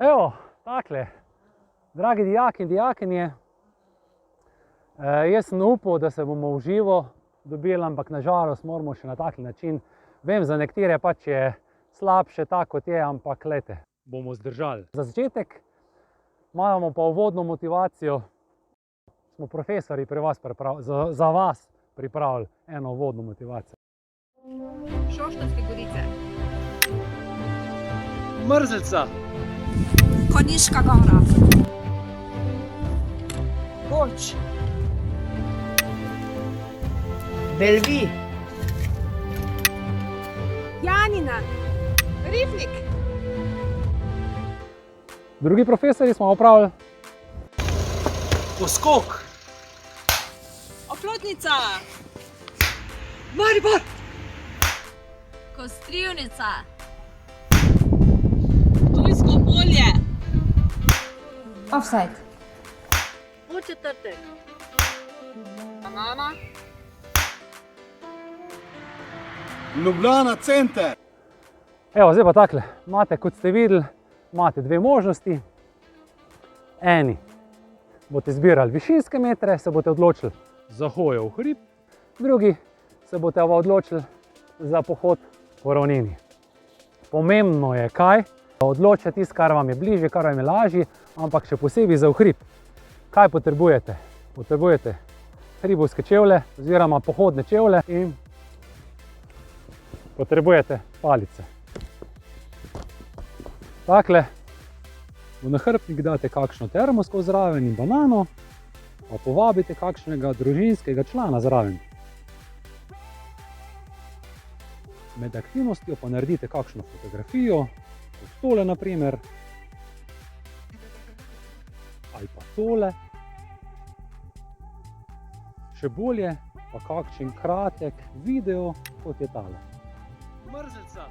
Evo, takle, dragi dijaki in dijakinje, jaz sem upal, da se bomo v živo dobili, ampak nažalost moramo še na tak način. Vem, za nekatere pač je slabše tako, kot je, ampak glejte, bomo zdržali. Za začetek imamo pa uvodno motivacijo. Smo profesori pri vas za vas pripravili eno uvodno motivacijo. Šoštanjske gorice. Mrzlica. Konjiška gora. Goč. Belvi. Janina. Rifnik. Drugi profesori smo opravili. Poskok. Oplotnica. Maribor. Kostrivnica. Tujsko polje. Offside. Polčetrtek. Banana. Ljubljana center. Evo, zdaj pa takle, imate, kot ste videli, imate dve možnosti. Eni boste zbirali višinske metre, se boste odločili za hojo v hrib, drugi se boste odločili za pohod po ravnini. Pomembno je kaj? Odločite tisto, kar vam je bližje, kar vam je lažje, ampak še posebej za v hrib. Kaj potrebujete? Potrebujete hribovske čevlje oziroma pohodne čevlje in potrebujete palice. Takle, v nahrbtnik date kakšno termosko zraven in banano, pa povabite kakšnega družinskega člana zraven. Med aktivnostjo pa naredite kakšno fotografijo, kot tole na primer, ali pa tole. Še bolje pa kakšen kratek video, kot je tale. Mrzlica.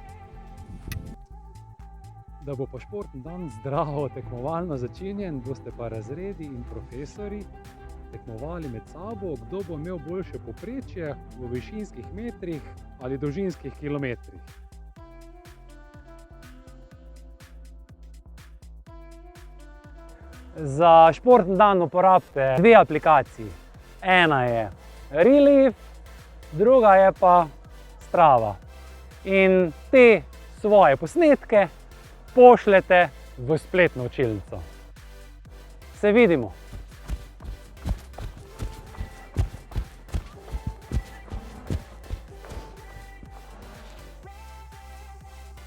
Da bo pa športni dan zdravo tekmovalno začinjen, boste pa razredi in profesori tekmovali med sabo, kdo bo imel boljše povprečje v višinskih metrih ali dolžinskih kilometrih. Za športni dan uporabite dve aplikaciji. Ena je Relief, druga je pa Strava. In te svoje posnetke pošljete v spletno učilnico. Se vidimo!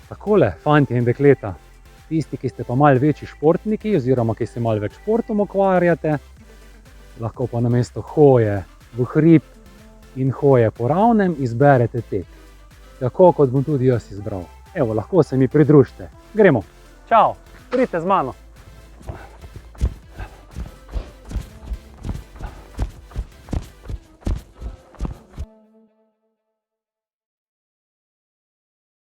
Takole, fantje in dekleta, tisti, ki ste pa malo večji športniki oziroma ki se malo več športom ukvarjate, lahko pa namesto hoje v hrib in hoje po ravnem izberete tek. Tako kot bom tudi jaz izbral. Evo, lahko se mi pridružite. Gremo. Čau, pridite z mano.